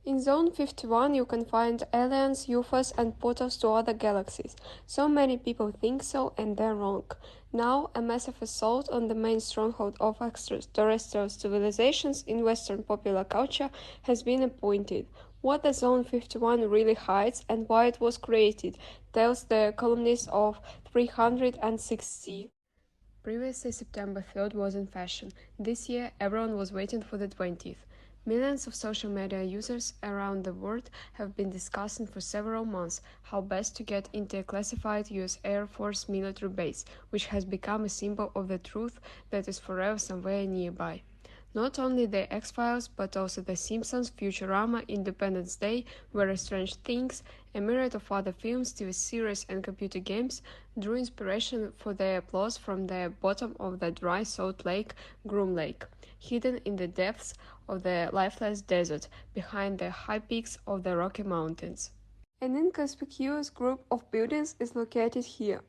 In Zone 51, you can find aliens, UFOs, and portals to other galaxies. So many people think so, and they're wrong. Now, a massive assault on the main stronghold of extraterrestrial civilizations in Western popular culture has been appointed. What the Zone 51 really hides and why it was created, tells the columnist of 360. Previously, September 3rd was in fashion. This year, everyone was waiting for the 20th. Millions of social media users around the world have been discussing for several months how best to get into a classified US Air Force military base, which has become a symbol of the truth that is forever somewhere nearby. Not only the X-Files, but also The Simpsons, Futurama, Independence Day, Very Strange Things, a myriad of other films, TV series, and computer games drew inspiration for their plots from the bottom of the dry salt lake, Groom Lake, hidden in the depths of the lifeless desert behind the high peaks of the Rocky Mountains. An inconspicuous group of buildings is located here: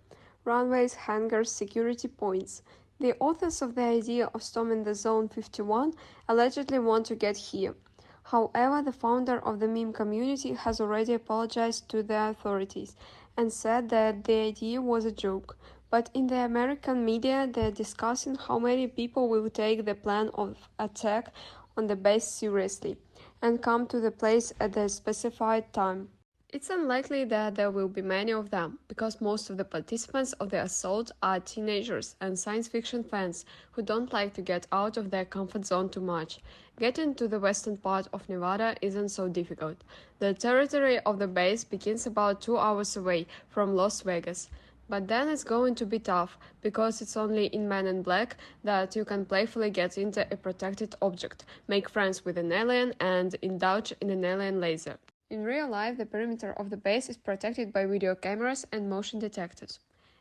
runways, hangars, security points. The authors of the idea of storming the Zone 51 allegedly want to get here. However, the founder of the meme community has already apologized to the authorities and said that the idea was a joke. But in the American media, they're discussing how many people will take the plan of attack on the base seriously and come to the place at the specified time. It's unlikely that there will be many of them, because most of the participants of the assault are teenagers and science fiction fans who don't like to get out of their comfort zone too much. Getting to the western part of Nevada isn't so difficult. The territory of the base begins about 2 hours away from Las Vegas. But then it's going to be tough, because it's only in Men in Black that you can playfully get into a protected object, make friends with an alien, and indulge in an alien laser. In real life, the perimeter of the base is protected by video cameras and motion detectors.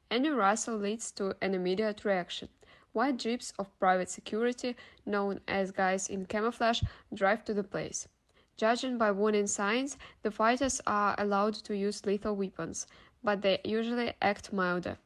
Any rustle leads to an immediate reaction. White jeeps of private security, known as guys in camouflage, drive to the place. Judging by warning signs, the fighters are allowed to use lethal weapons, but they usually act milder.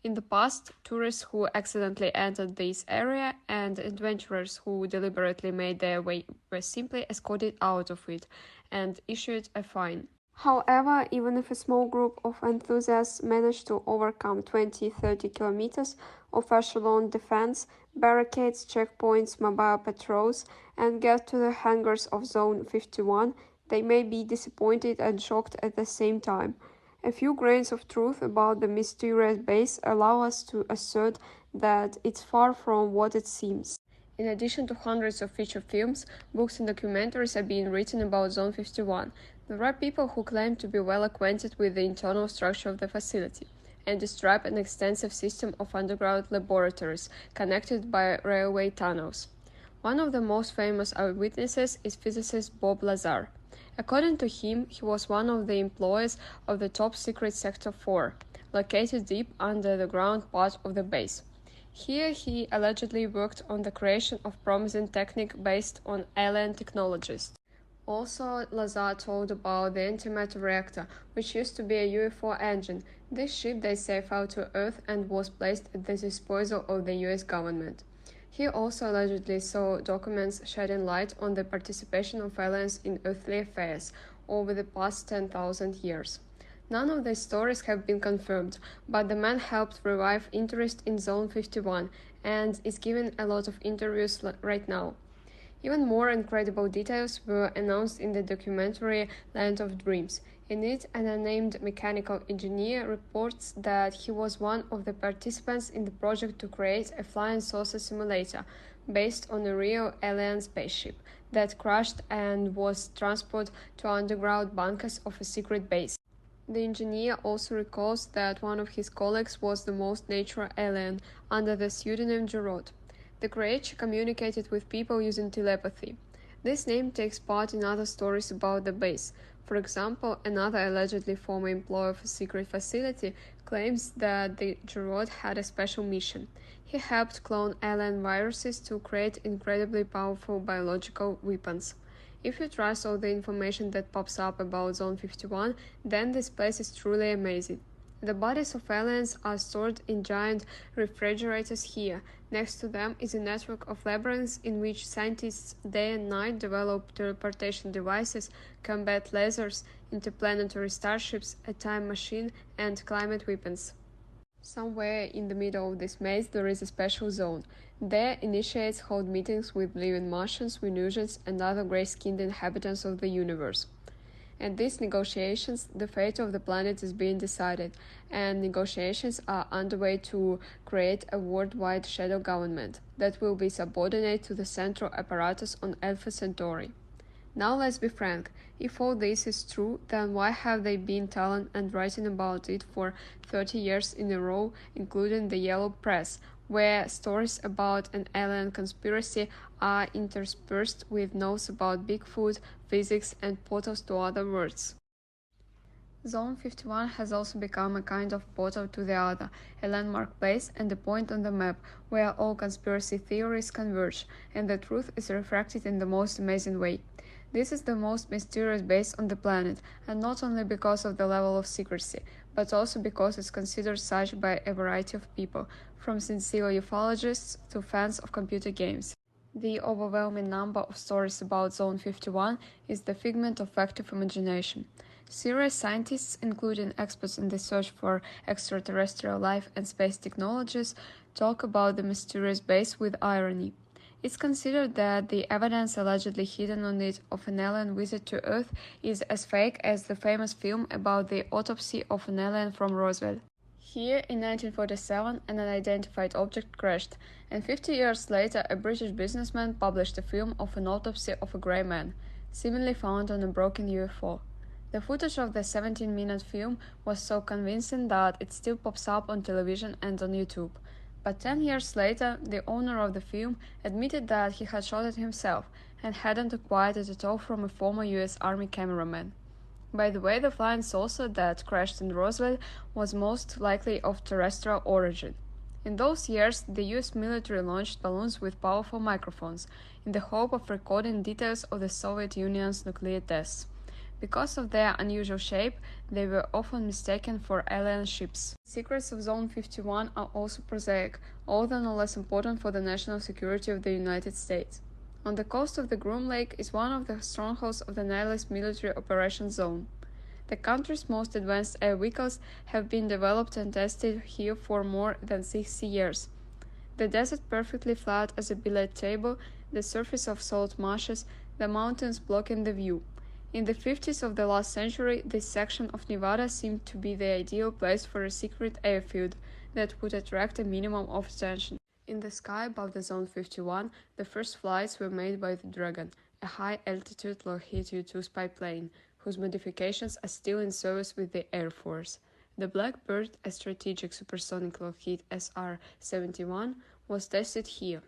In the past, tourists who accidentally entered this area and adventurers who deliberately made their way were simply escorted out of it and issued a fine. However, even if a small group of enthusiasts manage to overcome 20-30 kilometers of echelon defense, barricades, checkpoints, mobile patrols, and get to the hangars of Zone 51, they may be disappointed and shocked at the same time. A few grains of truth about the mysterious base allow us to assert that it's far from what it seems. In addition to hundreds of feature films, books and documentaries are being written about Zone 51. There are people who claim to be well acquainted with the internal structure of the facility and describe an extensive system of underground laboratories connected by railway tunnels. One of the most famous eyewitnesses is physicist Bob Lazar. According to him, he was one of the employees of the top secret Sector 4, located deep under the ground part of the base. Here he allegedly worked on the creation of promising technique based on alien technologies. Also, Lazar told about the antimatter reactor, which used to be a UFO engine. This ship they say fell to Earth and was placed at the disposal of the US government. He also allegedly saw documents shedding light on the participation of aliens in earthly affairs over the past 10,000 years. None of these stories have been confirmed, but the man helped revive interest in Zone 51 and is giving a lot of interviews right now. Even more incredible details were announced in the documentary Land of Dreams. In it, an unnamed mechanical engineer reports that he was one of the participants in the project to create a flying saucer simulator based on a real alien spaceship that crashed and was transported to underground bunkers of a secret base. The engineer also recalls that one of his colleagues was the most natural alien under the pseudonym Jarod. The creature communicated with people using telepathy. This name takes part in other stories about the base. For example, another allegedly former employee of a secret facility claims that the Jarod had a special mission. He helped clone alien viruses to create incredibly powerful biological weapons. If you trust all the information that pops up about Zone 51, then this place is truly amazing. The bodies of aliens are stored in giant refrigerators here. Next to them is a network of labyrinths in which scientists day and night develop teleportation devices, combat lasers, interplanetary starships, a time machine, and climate weapons. Somewhere in the middle of this maze there is a special zone. There, initiates hold meetings with living Martians, Venusians, and other grey-skinned inhabitants of the universe. At these negotiations, the fate of the planet is being decided, and negotiations are underway to create a worldwide shadow government that will be subordinate to the central apparatus on Alpha Centauri. Now let's be frank, if all this is true, then why have they been telling and writing about it for 30 years in a row, including the Yellow Press, where stories about an alien conspiracy are interspersed with notes about Bigfoot, physics, and portals to other worlds? Zone 51 has also become a kind of portal to the other, a landmark place and a point on the map where all conspiracy theories converge, and the truth is refracted in the most amazing way. This is the most mysterious base on the planet, and not only because of the level of secrecy, but also because it's considered such by a variety of people, from sincere ufologists to fans of computer games. The overwhelming number of stories about Zone 51 is the figment of active imagination. Serious scientists, including experts in the search for extraterrestrial life and space technologies, talk about the mysterious base with irony. It's considered that the evidence allegedly hidden on it of an alien visit to Earth is as fake as the famous film about the autopsy of an alien from Roswell. Here, in 1947, an unidentified object crashed, and 50 years later a British businessman published a film of an autopsy of a grey man, seemingly found on a broken UFO. The footage of the 17-minute film was so convincing that it still pops up on television and on YouTube. But 10 years later, the owner of the film admitted that he had shot it himself and hadn't acquired it at all from a former US Army cameraman. By the way, the flying saucer that crashed in Roswell was most likely of terrestrial origin. In those years, the US military launched balloons with powerful microphones in the hope of recording details of the Soviet Union's nuclear tests. Because of their unusual shape, they were often mistaken for alien ships. Secrets of Zone 51 are also prosaic, although no less important for the national security of the United States. On the coast of the Groom Lake is one of the strongholds of the Nihilist military operations zone. The country's most advanced air vehicles have been developed and tested here for more than 60 years. The desert perfectly flat as a billiard table, the surface of salt marshes, the mountains blocking the view. In the 50s of the last century, this section of Nevada seemed to be the ideal place for a secret airfield that would attract a minimum of attention. In the sky above the Zone 51, the first flights were made by the Dragon, a high-altitude Lockheed U-2 spy plane, whose modifications are still in service with the Air Force. The Blackbird, a strategic supersonic Lockheed SR-71, was tested here.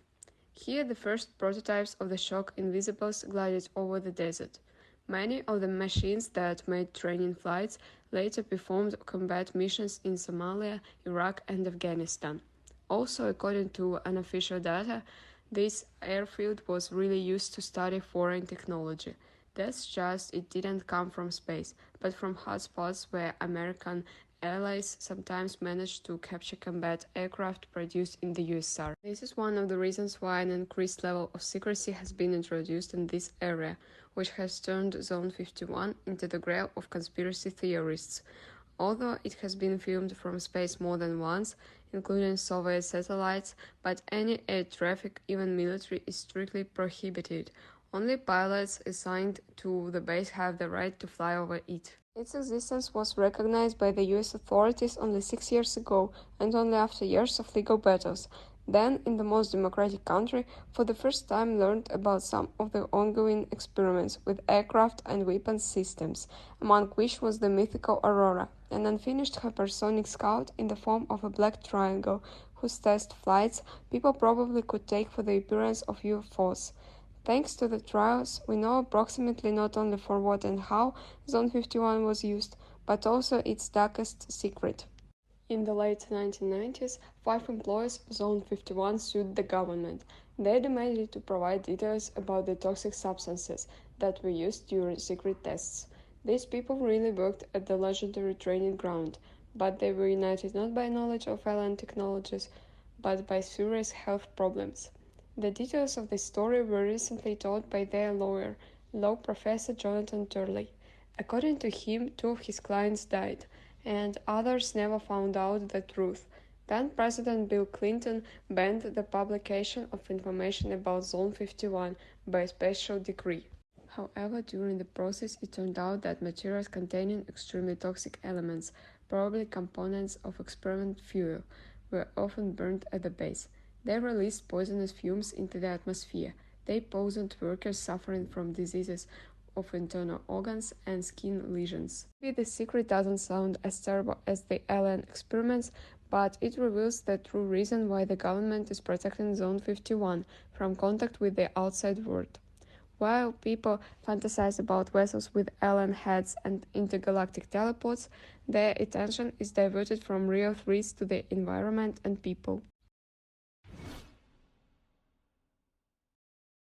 Here the first prototypes of the Shock Invisibles glided over the desert. Many of the machines that made training flights later performed combat missions in Somalia, Iraq, and Afghanistan. Also, according to unofficial data, this airfield was really used to study foreign technology. That's just it didn't come from space, but from hotspots where American allies sometimes managed to capture combat aircraft produced in the USSR. This is one of the reasons why an increased level of secrecy has been introduced in this area, which has turned Zone 51 into the grail of conspiracy theorists. Although it has been filmed from space more than once, including Soviet satellites, but any air traffic, even military, is strictly prohibited. Only pilots assigned to the base have the right to fly over it. Its existence was recognized by the US authorities only 6 years ago, and only after years of legal battles. Then, in the most democratic country, for the first time learned about some of the ongoing experiments with aircraft and weapons systems, among which was the mythical Aurora, an unfinished hypersonic scout in the form of a black triangle, whose test flights people probably could take for the appearance of UFOs. Thanks to the trials, we know approximately not only for what and how Zone 51 was used, but also its darkest secret. In the late 1990s, 5 employees of Zone 51 sued the government. They demanded to provide details about the toxic substances that were used during secret tests. These people really worked at the legendary training ground, but they were united not by knowledge of alien technologies, but by serious health problems. The details of this story were recently told by their lawyer, law professor Jonathan Turley. According to him, two of his clients died, and others never found out the truth. Then President Bill Clinton banned the publication of information about Zone 51 by special decree. However, during the process, it turned out that materials containing extremely toxic elements, probably components of experiment fuel, were often burned at the base. They released poisonous fumes into the atmosphere. They poisoned workers suffering from diseases of internal organs and skin lesions. Maybe the secret doesn't sound as terrible as the alien experiments, but it reveals the true reason why the government is protecting Zone 51 from contact with the outside world. While people fantasize about vessels with alien heads and intergalactic teleports, their attention is diverted from real threats to the environment and people.